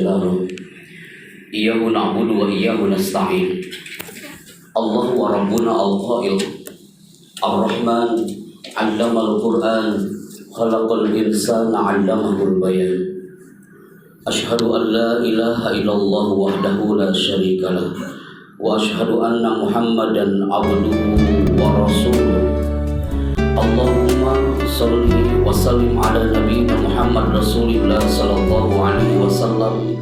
jalaluhu. Iyyahu na'budu wa iyyahu nasta'in. Allahu wa rabbuna al-qail Ar-Rahman 'allamal Qur'an khalaqal insana 'allamahul bayan. Asyhadu an la ilaha illallah wahdahu la syarika lah wa asyhadu anna Muhammadan 'abduhu wa rasuluh. Allahumma shalli wa sallim ala nabiyyina Muhammad Rasulillah sallallahu alaihi wasallam.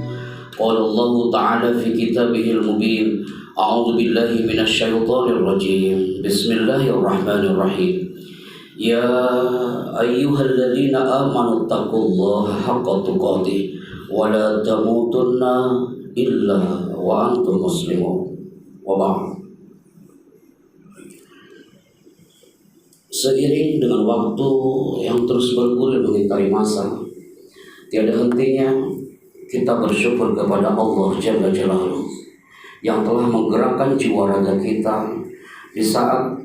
Qala Allah ta'ala fi kitabihil mubin. A'udzu billahi minasy syaithanir rajim. Bismillahirrahmanirrahim. Ya ayyuhalladzina amanu taqullaha haqqa tuqatih wa la tamutunna illa wa antum muslimun. Wa ba'd. Seiring dengan waktu yang terus bergulir mengitari masa, tiada hentinya kita bersyukur kepada Allah Jalla Jalaluhu yang telah menggerakkan jiwa raga kita di saat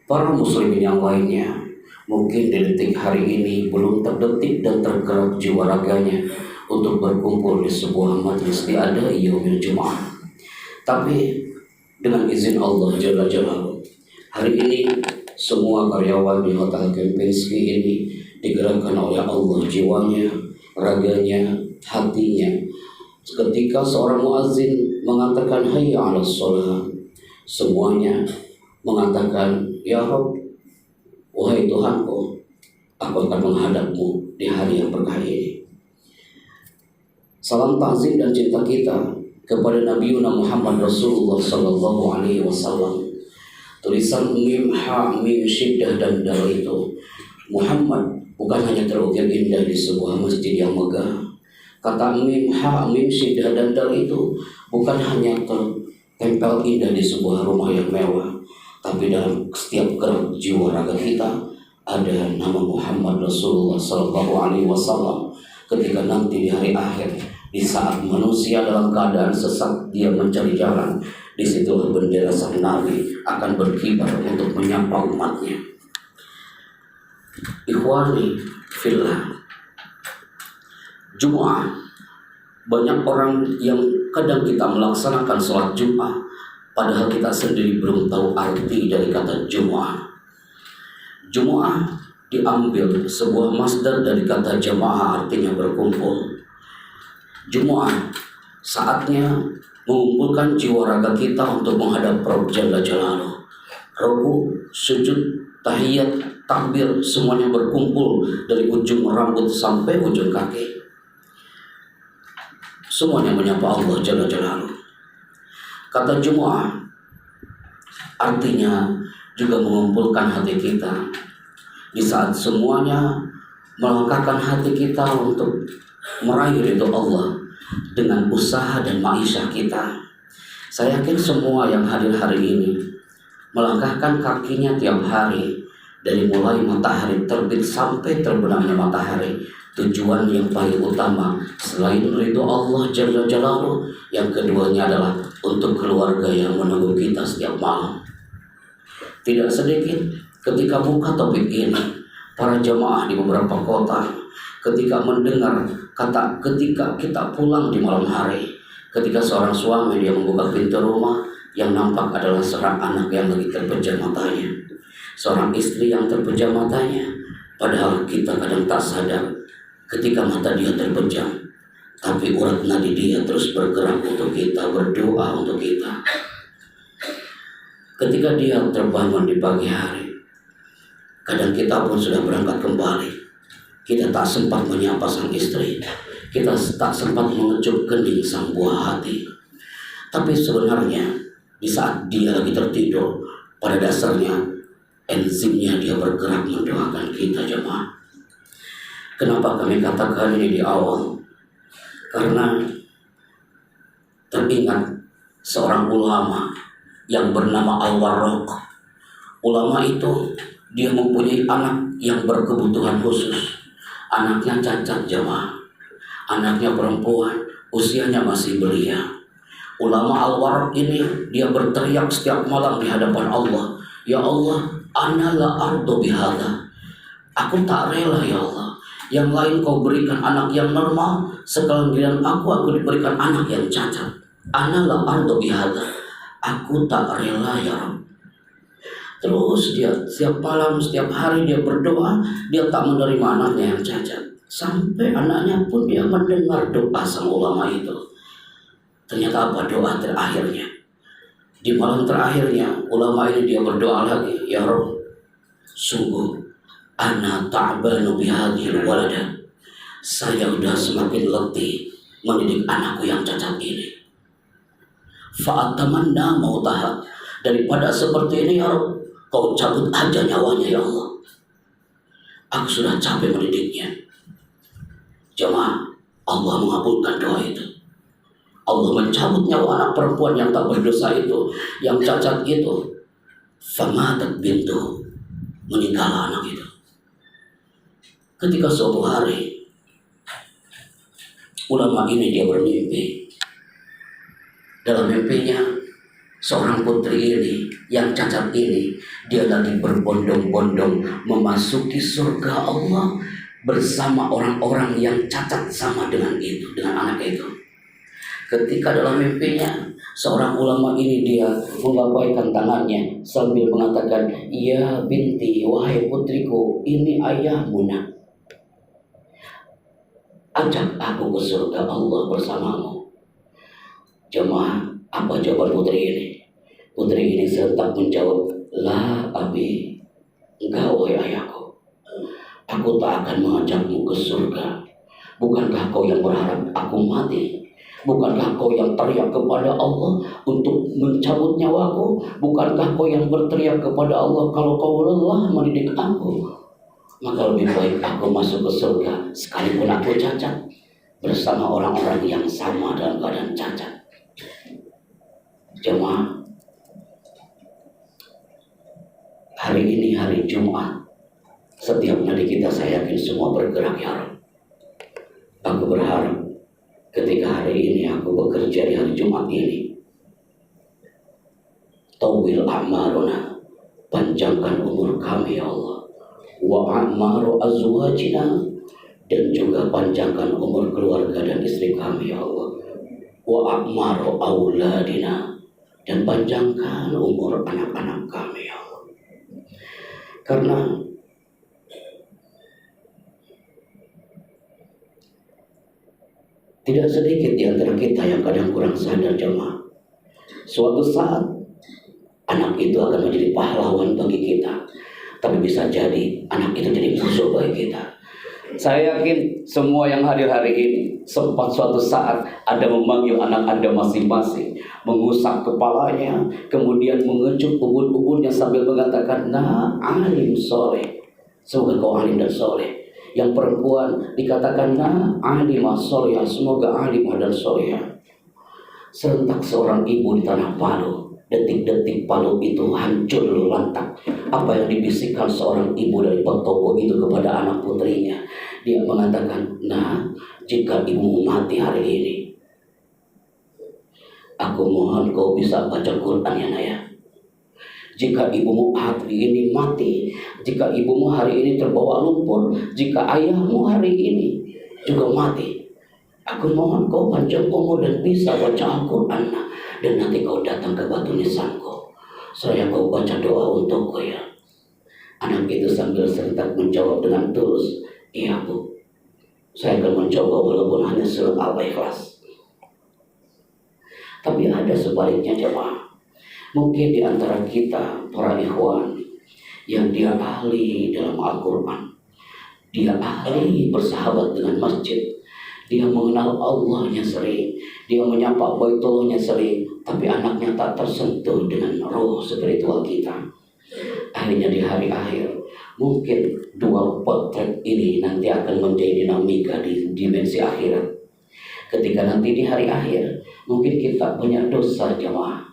para muslimin yang lainnya mungkin di detik hari ini belum terdetik dan tergerak jiwa raganya untuk berkumpul di sebuah majlis di adai yaumil Jumat. Tapi dengan izin Allah Jalla Jalaluhu, hari ini semua karyawan di Hotel Kempinski ini digerakkan oleh Allah jiwanya, raganya, hatinya. Ketika seorang muazzin mengatakan hayya 'alas shalah, semuanya mengatakan ya Rabb, wahai Tuhanku, aku akan menghadapmu di hari yang berkah ini. Salam ta'zim dan cinta kita kepada Nabi Muhammad Rasulullah sallallahu alaihi wasallam. Tulisan mim, ha, mim, syiddah dan dal itu Muhammad bukan hanya terukir indah di sebuah masjid yang megah. Kata mim, ha, mim, syiddah dan dal itu bukan hanya tertempel indah di sebuah rumah yang mewah, tapi dalam setiap gerak jiwa raga kita ada nama Muhammad Rasulullah sallallahu alaihi wasallam. Ketika nanti di hari akhir, di saat manusia dalam keadaan sesat dia mencari jalan, di situ bendera sang Nabi akan berkibar untuk menyapa umatnya. Ikhwani fillah, Jumat, banyak orang yang kadang kita melaksanakan sholat Jumat padahal kita sendiri belum tahu arti dari kata Jumat. Jumat diambil sebuah masdar dari kata jamaah, artinya berkumpul. Jumat saatnya mengumpulkan jiwa raga kita untuk menghadap Rabb Jalla Jalaluhu. Ruku, sujud, tahiyat, takbir, semuanya berkumpul dari ujung rambut sampai ujung kaki. Semuanya menyapa Allah Jalla Jalaluhu. Kata Jumat artinya juga mengumpulkan hati kita di saat semuanya melangkahkan hati kita untuk meraih ridho Allah dengan usaha dan maisha kita. Saya yakin semua yang hadir hari ini melangkahkan kakinya tiap hari dari mulai matahari terbit sampai terbenamnya matahari. Tujuan yang paling utama selain ridho Allah Jalla Jalaluhu, yang keduanya adalah untuk keluarga yang menunggu kita setiap malam. Tidak sedikit ketika buka topik ini, para jamaah di beberapa kota ketika mendengar kata ketika kita pulang di malam hari, ketika seorang suami dia membuka pintu rumah, yang nampak adalah seorang anak yang lagi terpejam matanya, seorang istri yang terpejam matanya, padahal kita kadang tak sadar ketika mata dia terpejam, tapi urat nadi dia terus bergerak untuk kita, berdoa untuk kita. Ketika dia terbangun di pagi hari, kadang kita pun sudah berangkat kembali, kita tak sempat menyapa sang istri, kita tak sempat mengecup kening sang buah hati. Tapi sebenarnya di saat dia lagi tertidur, pada dasarnya enzimnya dia bergerak mendoakan kita jemaah. Kenapa kami katakan ini di awal? Karena teringat seorang ulama yang bernama Al-Warraq. Ulama itu dia mempunyai anak yang berkebutuhan khusus. Anaknya cacat jemaah, anaknya perempuan, usianya masih belia. Ulama Al-Warraq ini dia berteriak setiap malam di hadapan Allah, ya Allah, ana la ardu bihadza. Aku tak rela ya Allah Yang lain kau berikan anak yang normal, sekarang giliran aku diberikan anak yang cacat. Ana la ardo bihada. Aku tak rela ya Rabb. Terus dia setiap malam, setiap hari dia berdoa, dia tak menerima anaknya yang cacat. Sampai anaknya pun dia mendengar doa sang ulama itu. Ternyata apa doa terakhirnya? Di malam terakhirnya, ulama ini dia berdoa lagi, ya Rabb, sungguh ana ta'banu bihadhil walada. Saya sudah semakin letih mendidik anakku yang cacat ini. Fa'atamanna mautaha. Daripada seperti ini ya Rabb, kau cabut aja nyawanya ya Allah. Aku sudah capek mendidiknya. Jemaah, Allah mengabulkan doa itu. Allah mencabut nyawa anak perempuan yang tak berdosa itu, yang cacat itu. Famatat bintu, meninggal anak itu. Ketika suatu hari, ulama ini dia bermimpi. Dalam mimpinya, seorang putri ini yang cacat ini, dia lagi berbondong-bondong memasuki surga Allah bersama orang-orang yang cacat sama dengan itu, dengan anak itu. Ketika dalam mimpinya, seorang ulama ini dia menggapaikan tangannya sambil mengatakan, ya binti, wahai putriku, ini ayahmu nak. Ajak aku ke surga Allah bersamamu. Jemaah, apa jawaban putri ini? Putri ini serentak menjawab, la abi, enggak wahai ayahku. Aku tak akan mengajakmu ke surga. Bukankah kau yang berharap aku mati? Bukankah kau yang teriak kepada Allah untuk mencabut nyawaku? Bukankah kau yang berteriak kepada Allah kalau kau lelah mendidik aku? Maka lebih baik aku masuk ke surga sekalipun aku cacat bersama orang-orang yang sama dalam keadaan cacat. Jemaah, hari ini hari Jumat. Setiap nadi kita saya yakin semua bergerak ya Rabb. Aku berharap ketika hari ini aku bekerja di hari Jumat ini, tawil a'maruna, panjangkan umur kami ya Allah, wa a'maru azwajina, dan juga panjangkan umur keluarga dan istri kami ya Allah, wa a'maru auladina, dan panjangkan umur anak-anak kami ya Allah. Karena tidak sedikit di antara kita yang kadang kurang sadar jemaah. Suatu saat anak itu akan menjadi pahlawan bagi kita, tapi bisa jadi anak itu jadi musuh bagi kita. Saya yakin semua yang hadir hari ini sempat suatu saat Anda memanggil anak Anda masing-masing, mengusap kepalanya, kemudian mengecup ubun-ubunnya sambil mengatakan, nah alim soleh, semoga kau alim dan soleh. Yang perempuan dikatakan, nah alimah soleh, semoga alimah dan soleh. Serentak seorang ibu di tanah Palu, detik-detik Palu itu hancur lantak. Apa yang dibisikkan seorang ibu dari Petobo itu kepada anak putrinya, dia mengatakan, nah jika ibumu mati hari ini, aku mohon kau bisa baca Quran ya Naya. Jika ibumu hari ini mati, jika ibumu hari ini terbawa lumpur, jika ayahmu hari ini juga mati, aku mohon kau panjang umur dan bisa baca Al-Quran, dan nanti kau datang ke batu nisanku, saya kau baca doa untukku ya. Anak itu sambil serentak menjawab dengan tulus, iya bu, saya akan mencoba walaupun hanya surat Al-Ikhlas. Tapi ada sebaliknya jemaah. Mungkin di antara kita para ikhwan yang dia ahli dalam Al-Quran, dia ahli bersahabat dengan masjid, dia mengenal Allahnya sering, dia menyapa Baitullahnya sering, tapi anaknya tak tersentuh dengan roh spiritual kita. Akhirnya di hari akhir, mungkin dua potret ini nanti akan menjadi dinamika di dimensi akhirat. Ketika nanti di hari akhir, mungkin kita punya dosa jemaah.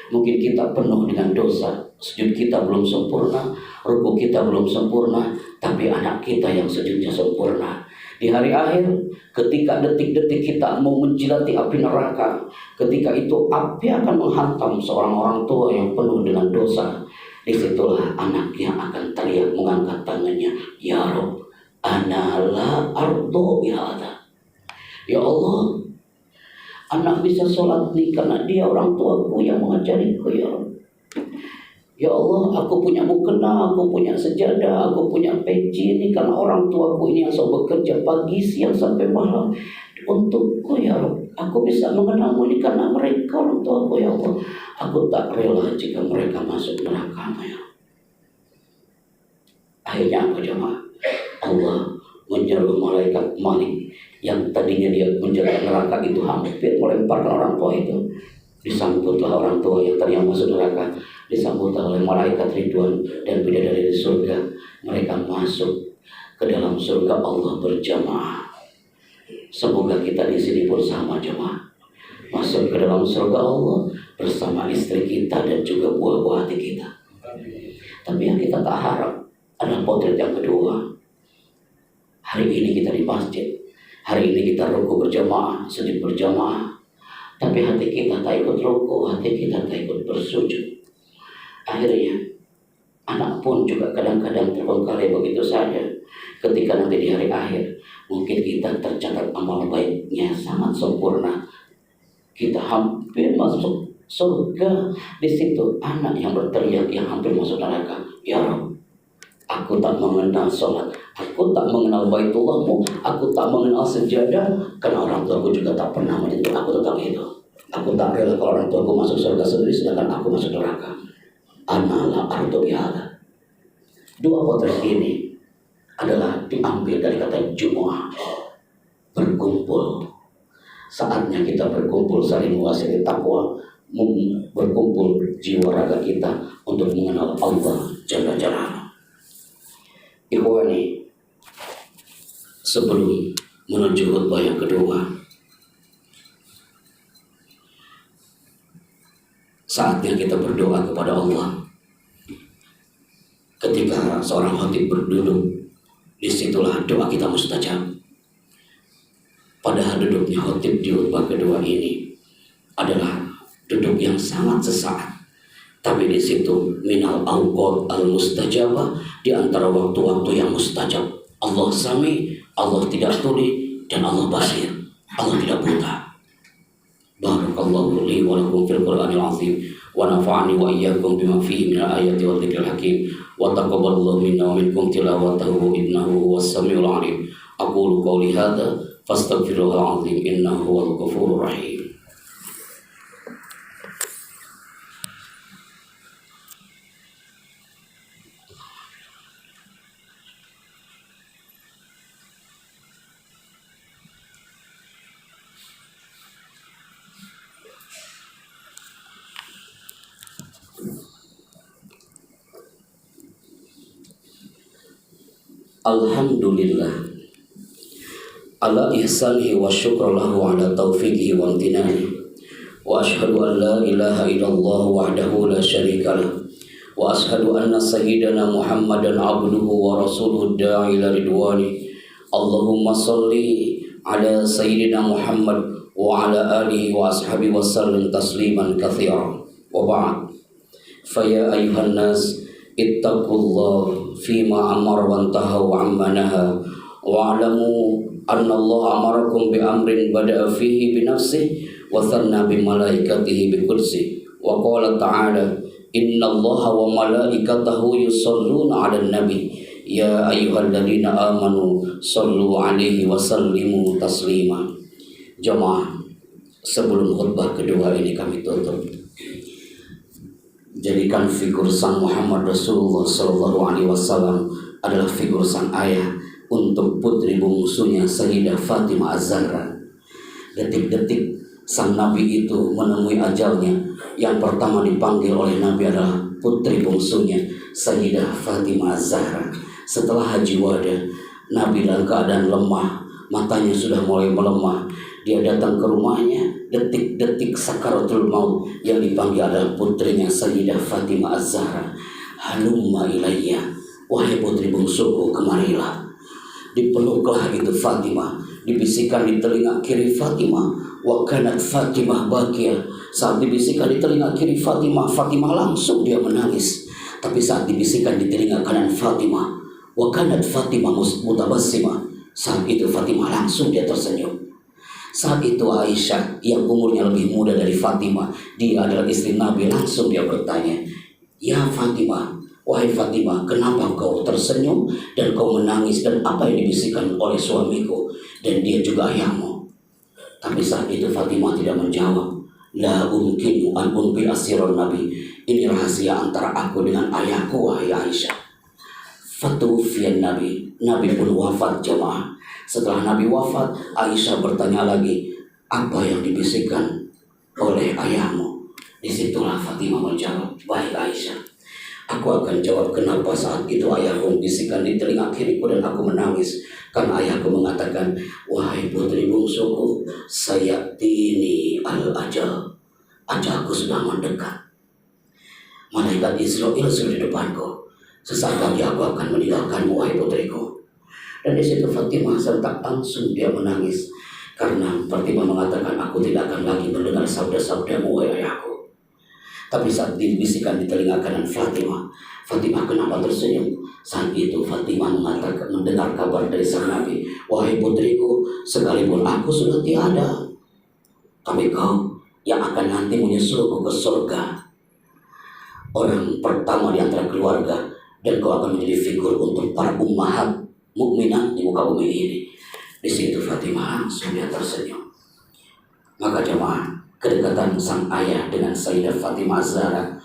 Mungkin kita penuh dengan dosa, sujud kita belum sempurna, ruku kita belum sempurna, tapi anak kita yang sujudnya sempurna. Di hari akhir, ketika detik-detik kita mau menjilati api neraka, ketika itu api akan menghantam seorang orang tua yang penuh dengan dosa. Disitulah anak yang akan teriak mengangkat tangannya, ya Rob, ana la ardo bihada. Ya Allah, anak bisa sholat nih karena dia orang tuaku yang mengajariku ya Allah. Ya Allah, aku punya mukena, aku punya sejadah, aku punya peci ini karena orang tuaku ini yang selalu bekerja pagi, siang sampai malam untukku ya Allah. Aku bisa mengenalmu ini karena mereka orang tuaku ya Allah. Aku tak rela jika mereka masuk neraka ya. Akhirnya apa jemaah? Allah menyuruh malaikat Malik yang tadinya dia menjerat neraka itu hampir melemparkan orang tua itu. Disambutlah orang tua yang tadinya masuk neraka, disambutlah oleh malaikat Ridwan dan bidadari di surga. Mereka masuk ke dalam surga Allah berjamaah. Semoga kita di sini bersama jemaah masuk ke dalam surga Allah bersama istri kita dan juga buah-buah hati kita. Tapi yang kita tak harap adalah potret yang kedua. Hari ini kita di masjid, hari ini kita rukuk berjamaah, sujud berjamaah, tapi hati kita tak ikut rukuk, hati kita tak ikut bersujud. Akhirnya anak pun juga kadang-kadang terbengkalai begitu saja. Ketika nanti di hari akhir mungkin kita tercatat amal baiknya sangat sempurna, kita hampir masuk surga. Di situ anak yang berteriak yang hampir masuk neraka, ya Rabb, aku tak mengenal sholat, aku tak mengenal baitullahmu, aku tak mengenal sejadah, karena orang tuaku juga tak pernah menyentuh aku tentang itu. Aku tak rela kalau orang tuaku masuk surga sendiri sedangkan aku masuk neraka. Ana la ardo bihada. Dua potret ini adalah diambil dari kata Jumu'ah, berkumpul. Saatnya kita berkumpul saling menguasai takwa, berkumpul jiwa raga kita untuk mengenal Allah Jalla Jalaluhu. Ikhwani, sebelum menuju khutbah yang kedua, saatnya kita berdoa kepada Allah. Ketika seorang khatib berduduk, disitulah doa kita mustajab. Padahal duduknya khatib di khutbah kedua ini adalah duduk yang sangat sesaat, tapi di situ minal awqat al mustajabah, di antara waktu-waktu yang mustajab. Allah sami, Allah tidak tuli, dan Allah basir, Allah tidak buta. Barakallahu li wa lakum fil Qur'anil azim wa nafa'ani wa iyyakum bima fihi minal ayati wa dzikril hakim wa taqabbalallahu minna wa minkum tilawatahu innahu huwas samiul alim. Aqulu qawli hadza fastaghfirullahal azim innahu huwal ghafurur rahim. Alhamdulillah ala ihsanihi wa syukra lahu ala taufiqihi wa amtinani wa ashhadu an la ilaha illallah wahdahu la syarika lah wa ashhadu anna sayyidana Muhammadan abduhu wa rasuluhu da'i ila ridwani. Allahumma salli ala sayyidina Muhammad wa ala alihi wa ashabihi wa sallim tasliman katsira. Wa ba'd, fa ya ayyuhan nas ittaqullah fima amara wa antahu amma naha wa'lamu anna Allah amarakum bi amrin bada'a fihi bi nafsihi wa thanna bi malaikatihi bi qudsi wa qala ta'ala inna Allaha wa malaikatahu yusholluna 'alan nabi ya ayyuhalladzina amanu shallu 'alaihi wa sallimu taslima. Jemaah, sebelum khutbah kedua ini kami tutup, jadikan figur sang Muhammad Rasulullah Sallallahu Alaihi Wasallam adalah figur sang ayah untuk putri bungsunya Sayyidah Fatimah Az-Zahra. Detik-detik sang Nabi itu menemui ajalnya, yang pertama dipanggil oleh Nabi adalah putri bungsunya Sayyidah Fatimah Az-Zahra. Setelah haji wada, Nabi dalam keadaan lemah, matanya sudah mulai melemah. Dia datang ke rumahnya, detik-detik sakaratul maut, yang dipanggil adalah putrinya Sayyidah Fatimah Az-Zahra. Halumma ilayya, wahai putri bungsuku, kemarilah. Dipeluklah itu Fatimah, dibisikkan di telinga kiri Fatimah, wa kanat Fatimah bakiyah. Saat dibisikkan di telinga kiri Fatimah, Fatimah langsung dia menangis. Tapi saat dibisikkan di telinga kanan Fatimah, Wa kanat Fatimah mutabassimah. Saat itu Fatimah langsung dia tersenyum. Saat itu Aisyah yang umurnya lebih muda dari Fatimah, dia adalah istri Nabi, langsung dia bertanya, "Ya Fatimah, wahai Fatimah, kenapa kau tersenyum dan kau menangis, dan apa yang dibisikkan oleh suamiku dan dia juga ayahmu?" Tapi saat itu Fatimah tidak menjawab. La mungkin an unbi asirul Nabi. Ini rahasia antara aku dengan ayahku, wahai Aisyah. Fatufian Nabi. Nabi pun wafat jemaah. Setelah Nabi wafat, Aisyah bertanya lagi, apa yang dibisikkan oleh ayahmu? Disitulah Fatimah menjawab, baik Aisyah, aku akan jawab kenapa saat itu ayahku membisikkan di telinga kiriku dan aku menangis. Karena ayahku mengatakan, wahai putri bungsuku, sayatini al-ajal. Ajalku sudah mendekat. Malaikat Israel sudah di depanku. Sesaat lagi aku akan meninggalkanmu, wahai putriku. Dan di situ Fatimah serta langsung dia menangis. Karena Fatimah mengatakan, aku tidak akan lagi mendengar sabda-sabdamu, wahai ayahku. Tapi saat dibisikkan di telinga kanan Fatimah, Fatimah kenapa tersenyum? Saat itu Fatimah mengatakan, mendengar kabar dari sang Nabi, wahai putriku, sekalipun aku sudah tiada, tapi kau yang akan nanti menyusulku ke surga, orang pertama di antara keluarga, dan kau akan menjadi figur untuk para ummahat mukminat di muka bumi ini. Di situ Fatimah langsung dia tersenyum. Maka jemaah, kedekatan sang ayah dengan Sayyidah Fatimah Zahra,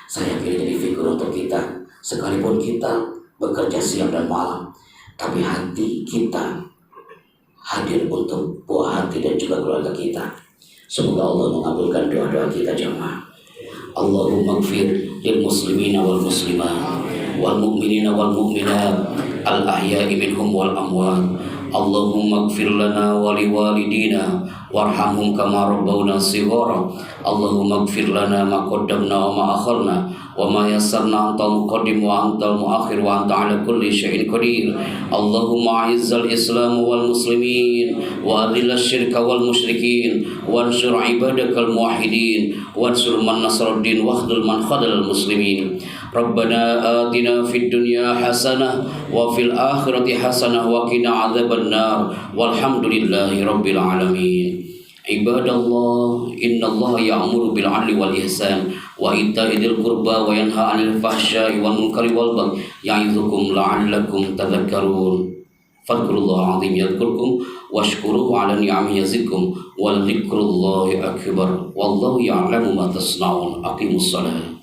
saya pilih jadi figur untuk kita. Sekalipun kita bekerja siang dan malam, tapi hati kita hadir untuk buah hati dan juga keluarga kita. Semoga Allah mengabulkan doa-doa kita jemaah. Allahumma gfir lil muslimina wal muslimat wal mu'minina wal mu'minat al ahya'i minhum wal amwat. Allahumma gfir lana wa liwalidina warhamhum kama rabbawna shighara. Allahumma gfir lana ma qaddamna wa ma akharna wa ma yassarna antal muqaddim wa antal muakhir wa anta ala kulli syai'in qadir. Allahumma a'izzal islam wal muslimin wa adhillal syirka wal musyrikin wansur ibadakal muwahhidin wansur man nasruddin wakhdhul man khadal muslimin. Rabbana atina fid dunya hasanah wa fil akhirati hasanah wa qina adzabannar walhamdulillahi rabbil alamin. Ibadallah, innallaha ya'muru bil 'adli wal ihsan wa ita'i dzil qurba wa yanha 'anil fahsya'i wal munkari wal baghi ya'idzukum la'allakum tadhakkarun. Fadhkurullaha 'azim yadhkurkum washkuruhu 'ala ni'amihi yazidkum wa dzikrullahi akbar. Wallahu ya'lamu ma tasna'un. Aqimus shalah.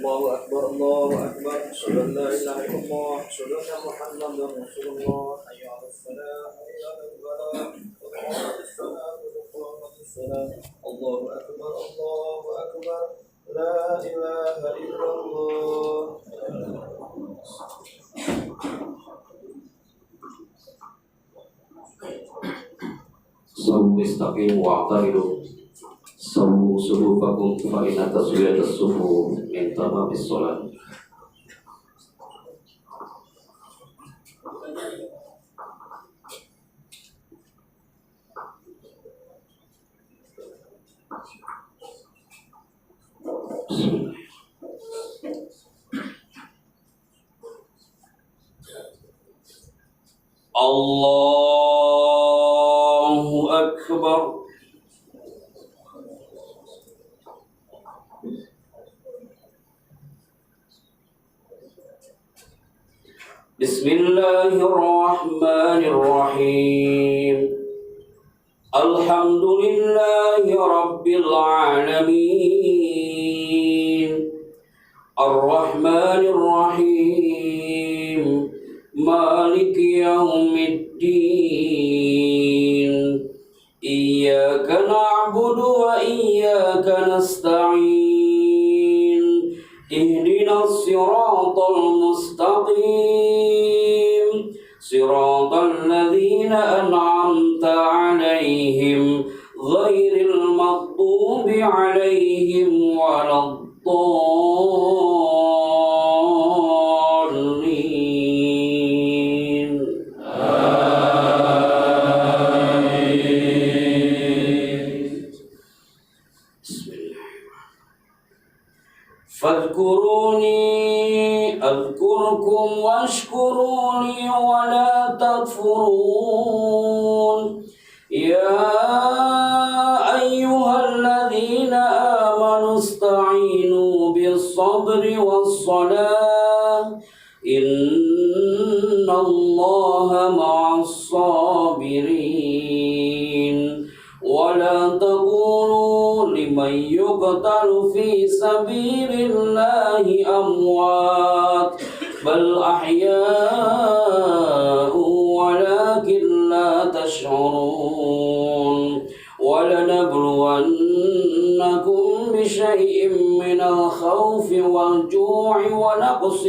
Allahu Akbar, Allahu Akbar. Asyhadu an la ilaha illallah, asyhadu anna Muhammadar Rasulullah. Hayya 'alas salah, hayya 'alal falah. Qamatis salah, qamatis salah. Allahu Akbar, Allahu Akbar. La ilaha illallah. Sawu istaqimu wa'tadilu. Sawu suhufakum fa inna taswiyatas suhuf min tamamis shalah. Allahu Akbar. Bismillahirrahmanirrahim. Alhamdulillahi rabbil alamin. Ar-Rahmanir-Rahim. Maliki yaumiddin. Iyyaka na'budu wa iyyaka nasta'in. Ihdinas siratal mustaqim. Siratal ladzina an'amta 'alaihim ghairil maghdubi 'alaihim waladdallin. Amin. Bismillahirrahmanirrahim. فاذكروني أذكركم واشكروا لي ولا تكفرون يا أيها الذين آمنوا استعينوا بالصبر والصلاة إن الله مع الصابرين ولا تقولوا لمن يقتل في سبيل الله أموات بل أحياء ولكن لا تشعرون ولنبلونكم بشيء من الخوف والجوع ونقص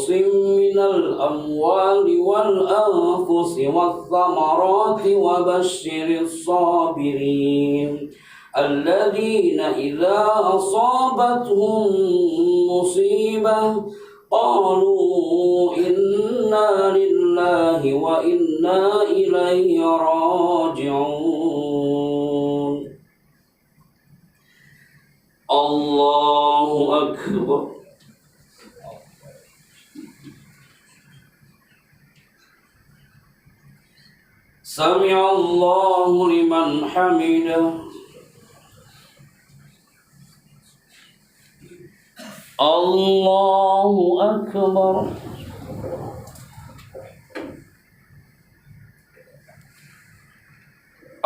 من الأموال والأنفس والثمرات وبشر الصابرين الذين إذا أصابتهم مصيبة قالوا إنا لله وإنا إليه راجعون. الله أكبر. سمع الله لمن حمده. الله أكبر.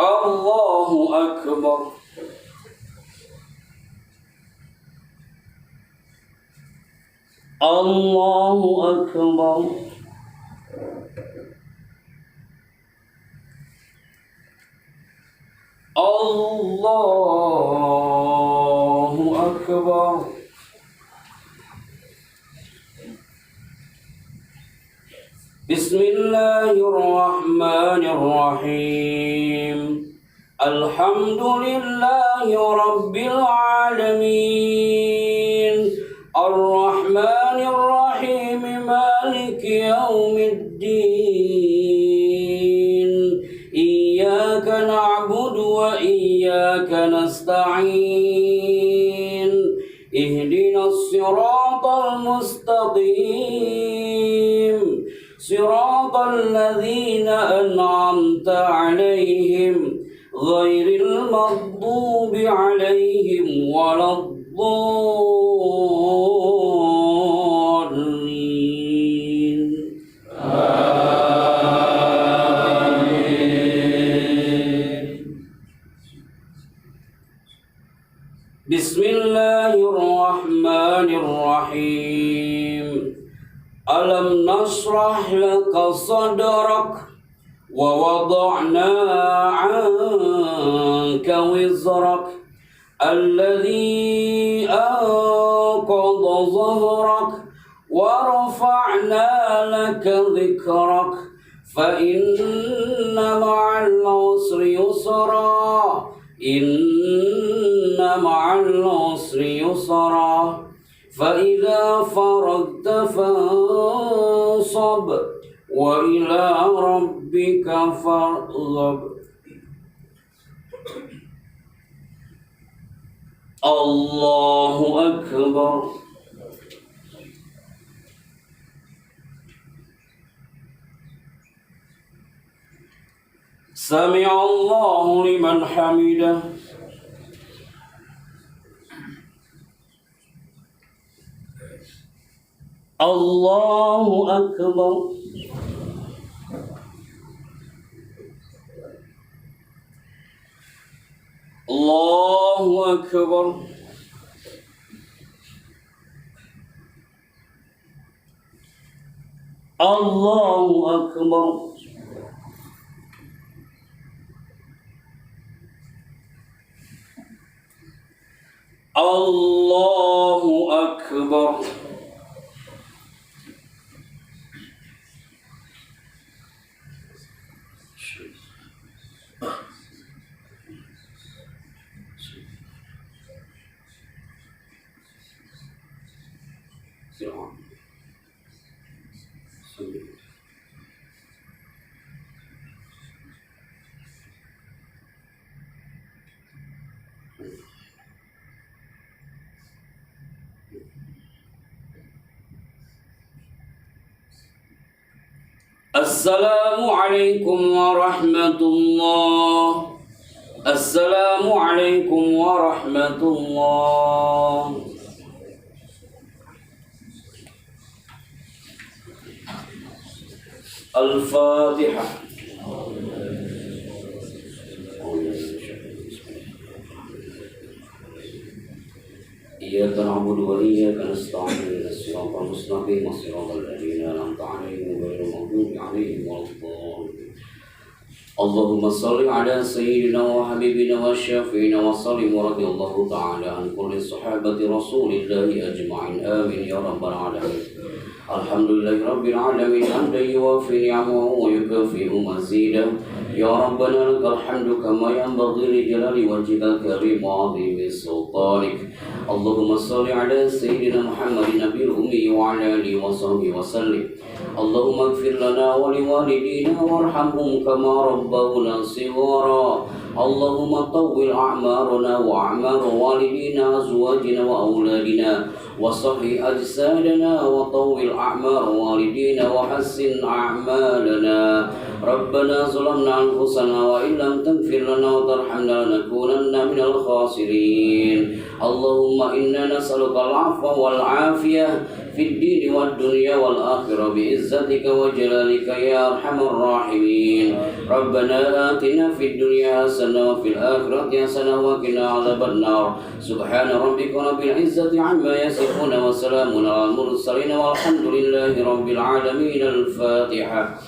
الله أكبر. الله أكبر. الله أكبر. بسم الله الرحمن الرحيم. الحمد لله رب العالمين الرحمن الرحيم مالك يوم الدين إياك نعبد وإياك نستعين اهدنا الصراط المستقيم صراط الذين أنعمت عليهم غير المغضوب عليهم ولا الضالين. آمين. بسم الله الرحمن الرحيم. ألم نشرح لك صدرك ووضعنا عنك وزرك الذي أنقض ظهرك ورفعنا لك ذكرك فإن مع العسر يسرا إن مع العسر يسرا فإذا فرغت فانصب وإلى ربك فارغب. الله أكبر. سمع الله لمن حمده. الله أكبر. الله أكبر. الله أكبر. الله أكبر. Assalamualaikum warahmatullah. Assalamualaikum warahmatullah. Al-Fatihah. إياك نعبد وإياك نستعين اهدنا الصراط المستقيم صراط الذين أنعمت عليهم غير المغضوب عليهم ولا الضالين اللهم صل على سيدنا وحبيبنا وشافينا وسلم ورضي الله تعالى عن كل صحابة رسول الله أجمعين آمين يا رب العالمين الحمد لله رب العالمين حمدا يوافي نعمه ويكافئ مزيدا يا ربنا لك الحمد كما ينبغي لجلال وجهك الكريم وعظيم سلطانك اللهم صل على سيدنا محمد النبي الأمي وعلى آله وصحبه وسلم اللهم اغفر لنا ولوالدينا وارحمهم كما ربونا صغارا اللهم طول أعمارنا وأعمار والدينا أزواجنا وأولادنا وصحي أجسادنا وطول أعمار والدينا وحسن أعمالنا ربنا ظلمنا أنفسنا وإن لم تغفر لنا وترحمنا لنكونن من الخاسرين اللهم إنا نسألك العفو والعافية في الدين والدنيا والآخرة بعزتك وجلالك يا أرحم الراحمين ربنا آتنا في الدنيا حسنة وفي الآخرة حسنة وقنا عذاب النار سبحان ربك رب العزة عما يصفون وسلام على المرسلين والحمد لله رب العالمين الفاتحة